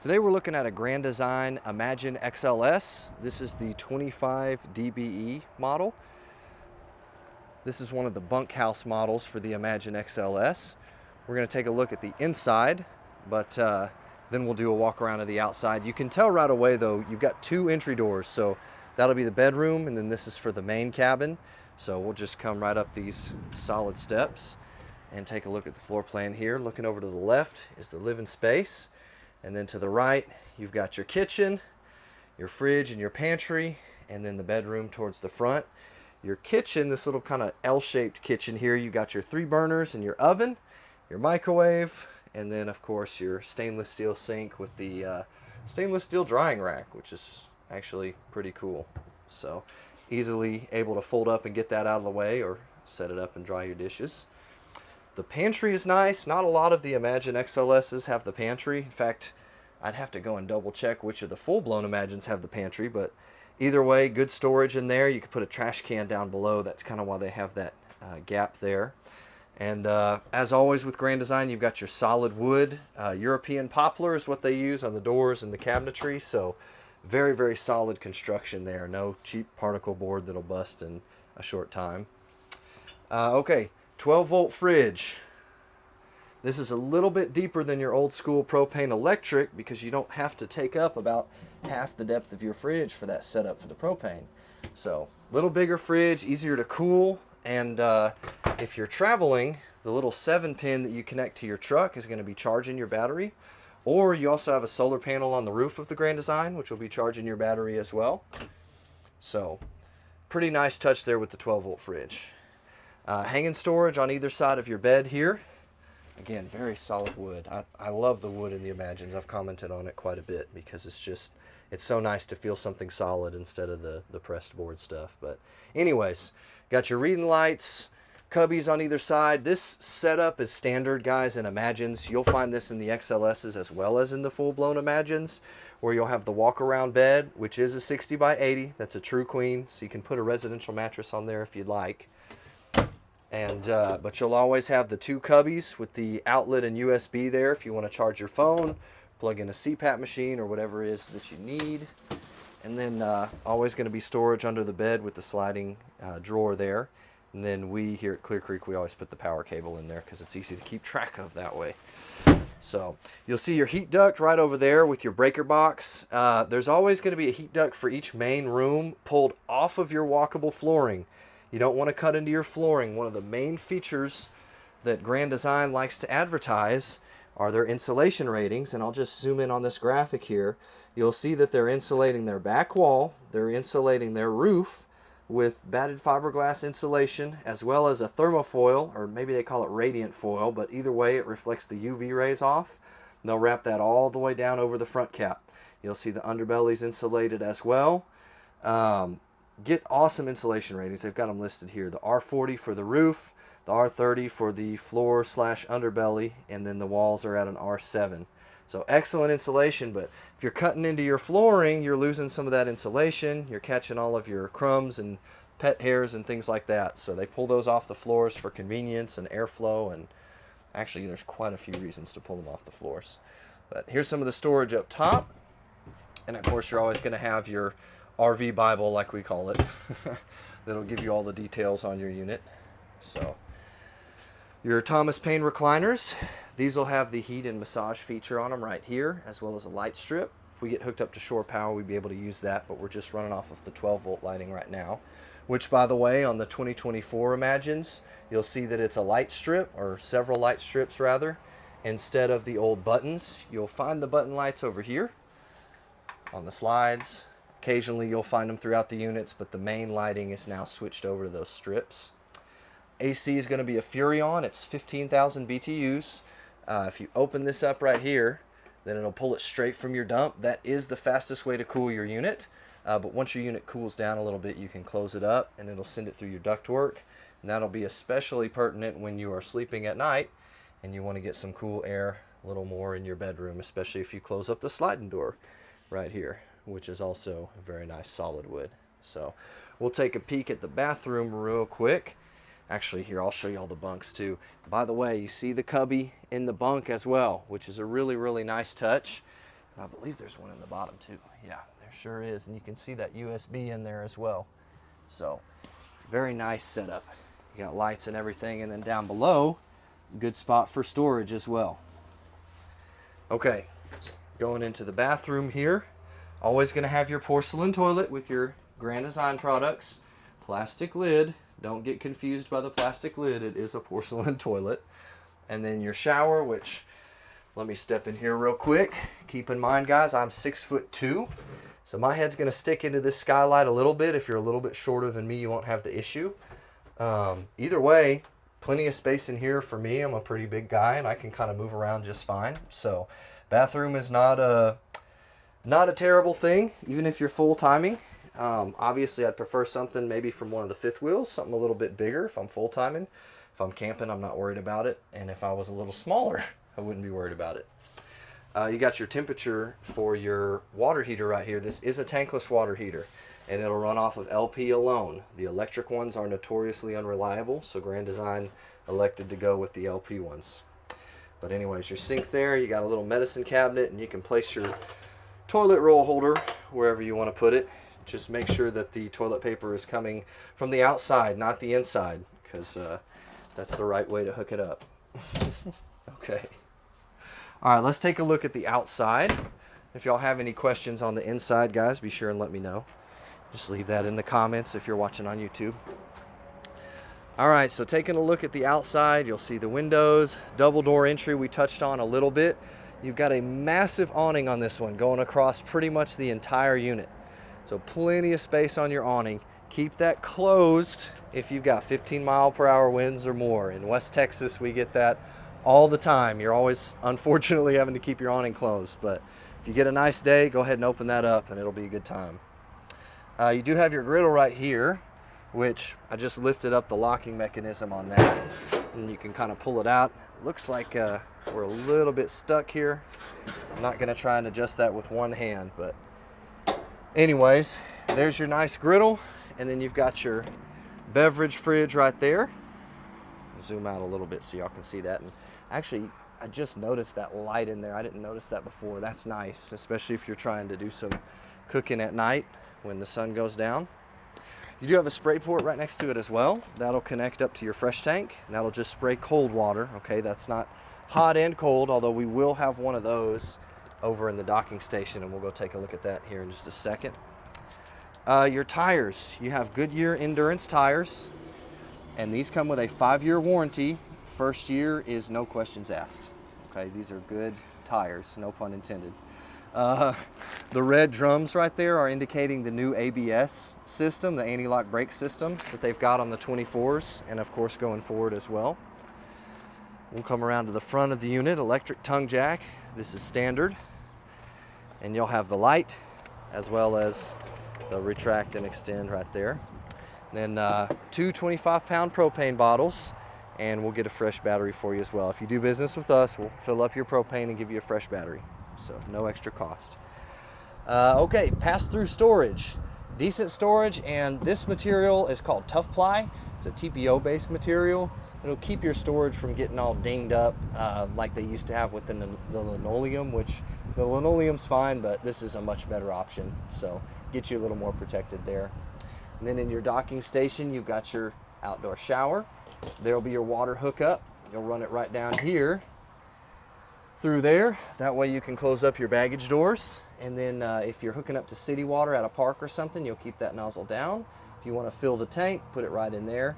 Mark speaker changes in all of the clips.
Speaker 1: Today we're looking at a Grand Design Imagine XLS. This is the 25 dBE model. This is one of the Bunkhouse models for the Imagine XLS. We're going to take a look at the inside, but then we'll do a walk around of the outside. You can tell right away though, you've got two entry doors. So that'll be the bedroom, and then this is for the main cabin. So we'll just come right up these solid steps and take a look at the floor plan here. Looking over to the left is the living space. And then to the right, you've got your kitchen, your fridge, and your pantry, and then the bedroom towards the front. Your kitchen, this little kind of L-shaped kitchen here, you got your 3 burners and your oven, your microwave, and then of course your stainless steel sink with the stainless steel drying rack, which is actually pretty cool. So easily able to fold up and get that out of the way, or set it up and dry your dishes. The pantry is nice. Not a lot of the Imagine XLSs have the pantry. In fact, I'd have to go and double check which of the full-blown Imagines have the pantry, but either way, good storage in there. You could put a trash can down below. That's kind of why they have that gap there. And as always with Grand Design, you've got your solid wood. European poplar is what they use on the doors and the cabinetry, so very, very solid construction there. No cheap particle board that'll bust in a short time. Okay. 12-volt fridge. This is a little bit deeper than your old school propane electric because you don't have to take up about half the depth of your fridge for that setup for the propane. So, little bigger fridge, easier to cool, and if you're traveling, the little 7-pin that you connect to your truck is going to be charging your battery. Or you also have a solar panel on the roof of the Grand Design, which will be charging your battery as well. So, pretty nice touch there with the 12-volt fridge. Hanging storage on either side of your bed here. Again, very solid wood. I love the wood in the Imagines. I've commented on it quite a bit because it's so nice to feel something solid instead of the pressed board stuff. But anyways, got your reading lights, cubbies on either side. This setup is standard, guys, in Imagines. You'll find this in the XLSs as well as in the full-blown Imagines, where you'll have the walk-around bed, which is a 60 by 80. That's a true queen, so you can put a residential mattress on there if you'd like. And but you'll always have the 2 cubbies with the outlet and USB there if you want to charge your phone, plug in a CPAP machine or whatever it is that you need. And then always going to be storage under the bed with the sliding drawer there. And then we here at Clear Creek, we always put the power cable in there because it's easy to keep track of that way. So you'll see your heat duct right over there with your breaker box. There's always going to be a heat duct for each main room pulled off of your walkable flooring. You don't want to cut into your flooring. One of the main features that Grand Design likes to advertise are their insulation ratings, and I'll just zoom in on this graphic here. You'll see that they're insulating their back wall, they're insulating their roof with batted fiberglass insulation, as well as a thermofoil, or maybe they call it radiant foil, but either way it reflects the UV rays off. And they'll wrap that all the way down over the front cap. You'll see the underbelly's insulated as well. Get awesome insulation ratings. They've got them listed here. The R40 for the roof, the R30 for the floor / underbelly, and then the walls are at an R7. So excellent insulation, but if you're cutting into your flooring, you're losing some of that insulation. You're catching all of your crumbs and pet hairs and things like that. So they pull those off the floors for convenience and airflow, and actually there's quite a few reasons to pull them off the floors. But here's some of the storage up top. And of course you're always going to have your RV Bible, like we call it, that'll give you all the details on your unit. So your Thomas Paine recliners, these will have the heat and massage feature on them right here, as well as a light strip. If we get hooked up to shore power, we'd be able to use that, but we're just running off of the 12-volt lighting right now, which, by the way, on the 2024 Imagines, you'll see that it's a light strip, or several light strips rather, instead of the old buttons. You'll find the button lights over here on the slides. Occasionally you'll find them throughout the units, but the main lighting is now switched over to those strips. AC is going to be a Furrion. It's 15,000 BTUs. If you open this up right here, then it'll pull it straight from your dump. That is the fastest way to cool your unit. But once your unit cools down a little bit, you can close it up and it'll send it through your ductwork. And that'll be especially pertinent when you are sleeping at night and you want to get some cool air a little more in your bedroom, especially if you close up the sliding door right here, which is also a very nice solid wood. So we'll take a peek at the bathroom real quick. Actually, here, I'll show you all the bunks too. By the way, you see the cubby in the bunk as well, which is a really, really nice touch. I believe there's one in the bottom too. Yeah, there sure is. And you can see that USB in there as well. So very nice setup. You got lights and everything. And then down below, good spot for storage as well. Okay, going into the bathroom here. Always going to have your porcelain toilet with your Grand Design products. Plastic lid. Don't get confused by the plastic lid. It is a porcelain toilet. And then your shower, which, let me step in here real quick. Keep in mind, guys, I'm 6'2", so my head's going to stick into this skylight a little bit. If you're a little bit shorter than me, you won't have the issue. Either way, plenty of space in here for me. I'm a pretty big guy, and I can kind of move around just fine. So bathroom is not a terrible thing, even if you're full timing. Obviously, I'd prefer something maybe from one of the fifth wheels, something a little bit bigger if I'm full timing. If I'm camping, I'm not worried about it. And if I was a little smaller, I wouldn't be worried about it. You got your temperature for your water heater right here. This is a tankless water heater, and it'll run off of LP alone. The electric ones are notoriously unreliable, so Grand Design elected to go with the LP ones. But anyways, your sink there, you got a little medicine cabinet, and you can place your toilet roll holder wherever you want to put it. Just make sure that the toilet paper is coming from the outside, not the inside, because that's the right way to hook it up. Okay. All right, let's take a look at the outside. If y'all have any questions on the inside, guys, be sure and let me know. Just leave that in the comments if you're watching on YouTube. All right, so taking a look at the outside, you'll see the windows, double door entry we touched on a little bit. You've got a massive awning on this one going across pretty much the entire unit. So plenty of space on your awning. Keep that closed if you've got 15-mile-per-hour winds or more. In West Texas, we get that all the time. You're always, unfortunately, having to keep your awning closed. But if you get a nice day, go ahead and open that up, and it'll be a good time. You do have your griddle right here, which I just lifted up the locking mechanism on that. And you can kind of pull it out. Looks like we're a little bit stuck here. I'm not going to try and adjust that with one hand, but anyways, there's your nice griddle. And then you've got your beverage fridge right there. Zoom out a little bit so y'all can see that. And actually, I just noticed that light in there. I didn't notice that before. That's nice, especially if you're trying to do some cooking at night when the sun goes down. You do have a spray port right next to it as well. That'll connect up to your fresh tank, and that'll just spray cold water. Okay, that's not hot and cold, although we will have one of those over in the docking station, and we'll go take a look at that here in just a second. Your tires, you have Goodyear Endurance tires, and these come with a 5-year warranty. First year is no questions asked. Okay, these are good tires, no pun intended. The red drums right there are indicating the new ABS system, the anti-lock brake system that they've got on the 24s, and of course going forward as well. We'll come around to the front of the unit, electric tongue jack. This is standard, and you'll have the light as well as the retract and extend right there. Then 2 25-pound propane bottles, and we'll get a fresh battery for you as well. If you do business with us, we'll fill up your propane and give you a fresh battery, so no extra cost. Okay, pass-through storage. Decent storage, and this material is called Tough Ply. It's a TPO-based material. It'll keep your storage from getting all dinged up like they used to have within the linoleum, which the linoleum's fine, but this is a much better option, so get you a little more protected there. And then in your docking station, you've got your outdoor shower. There'll be your water hookup. You'll run it right down here through there. That way you can close up your baggage doors. And then if you're hooking up to city water at a park or something, you'll keep that nozzle down. If you want to fill the tank, put it right in there,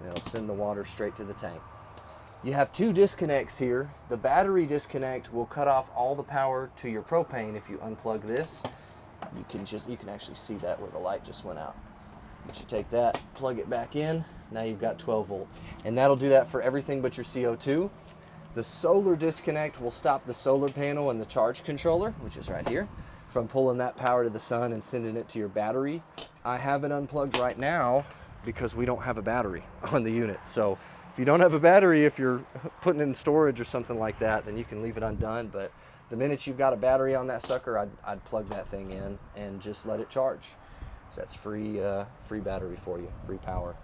Speaker 1: and it'll send the water straight to the tank. You have 2 disconnects here. The battery disconnect will cut off all the power to your propane if you unplug this. You can actually see that where the light just went out. But you take that, plug it back in, now you've got 12 volt. And that'll do that for everything but your CO2. The solar disconnect will stop the solar panel and the charge controller, which is right here, from pulling that power to the sun and sending it to your battery. I have it unplugged right now because we don't have a battery on the unit. So if you don't have a battery, if you're putting it in storage or something like that, then you can leave it undone. But the minute you've got a battery on that sucker, I'd plug that thing in and just let it charge. So that's free battery for you, free power.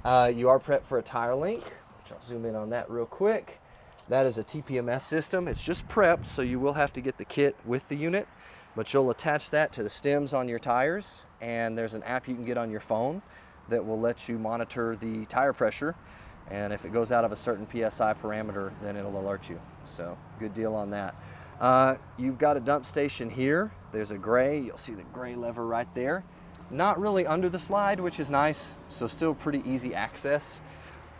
Speaker 1: You are prepped for a tire link, which I'll zoom in on that real quick. That is a TPMS system. It's just prepped, so you will have to get the kit with the unit, but you'll attach that to the stems on your tires, and there's an app you can get on your phone that will let you monitor the tire pressure, and if it goes out of a certain PSI parameter, then it'll alert you. So good deal on that. You've got a dump station here. There's a gray, you'll see the gray lever right there. Not really under the slide, which is nice, so still pretty easy access.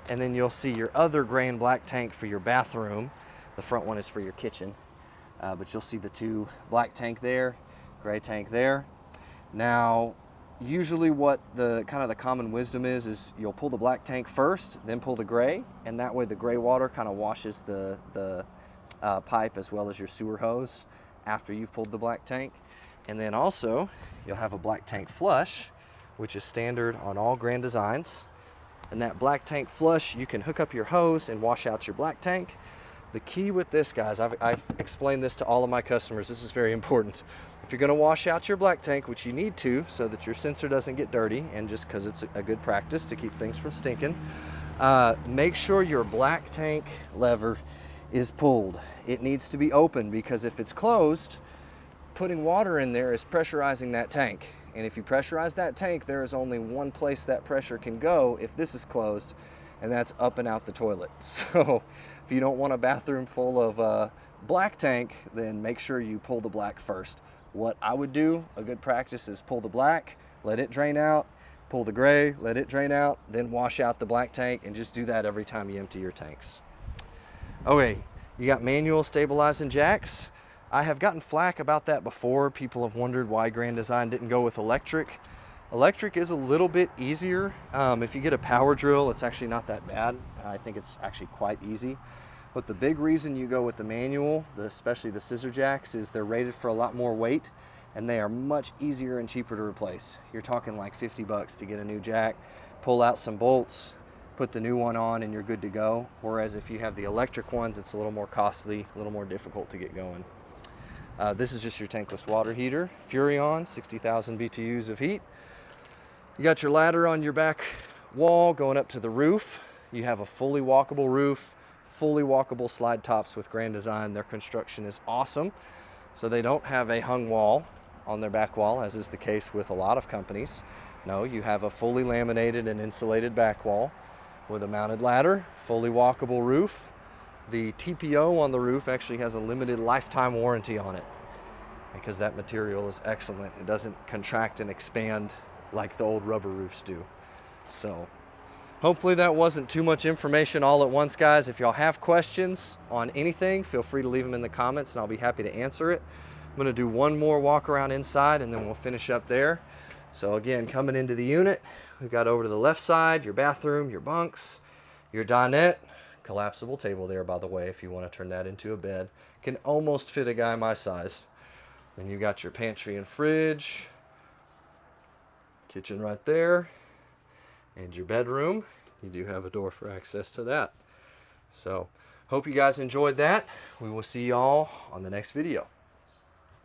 Speaker 1: And then you'll see your other gray and black tank for your bathroom. The front one is for your kitchen, but you'll see the two black tank there, gray tank there. Now, usually what the common wisdom is you'll pull the black tank first, then pull the gray, and that way the gray water kind of washes the pipe as well as your sewer hose after you've pulled the black tank. And then also you'll have a black tank flush, which is standard on all Grand Designs. And that black tank flush, you can hook up your hose and wash out your black tank. The key with this, guys, I've explained this to all of my customers, this is very important. If you're gonna wash out your black tank, which you need to so that your sensor doesn't get dirty, and just because it's a good practice to keep things from stinking, make sure your black tank lever is pulled. It needs to be open, because if it's closed, putting water in there is pressurizing that tank. And if you pressurize that tank, there is only one place that pressure can go if this is closed, and that's up and out the toilet. So if you don't want a bathroom full of black tank, then make sure you pull the black first. What I would do, a good practice, is pull the black, let it drain out, pull the gray, let it drain out, then wash out the black tank, and just do that every time you empty your tanks. Okay, you got manual stabilizing jacks. I have gotten flack about that before. People have wondered why Grand Design didn't go with electric. Electric is a little bit easier. If you get a power drill, it's actually not that bad. I think it's actually quite easy. But the big reason you go with the manual, especially the scissor jacks, is they're rated for a lot more weight, and they are much easier and cheaper to replace. You're talking like 50 bucks to get a new jack, pull out some bolts, put the new one on, and you're good to go. Whereas if you have the electric ones, it's a little more costly, a little more difficult to get going. This is just your tankless water heater, Furrion, 60,000 BTUs of heat. You got your ladder on your back wall going up to the roof. You have a fully walkable roof, fully walkable slide tops with Grand Design. Their construction is awesome. So they don't have a hung wall on their back wall, as is the case with a lot of companies. No, you have a fully laminated and insulated back wall with a mounted ladder, fully walkable roof. The TPO on the roof actually has a limited lifetime warranty on it, because that material is excellent. It doesn't contract and expand like the old rubber roofs do. So hopefully that wasn't too much information all at once, guys. If y'all have questions on anything, feel free to leave them in the comments and I'll be happy to answer it. I'm gonna do one more walk around inside and then we'll finish up there. So again, coming into the unit, we've got over to the left side, your bathroom, your bunks, your dinette, collapsible table there, by the way, if you want to turn that into a bed. Can almost fit a guy my size. Then you got your pantry and fridge, kitchen right there, and your bedroom. You do have a door for access to that. So hope you guys enjoyed that. We will see y'all on the next video.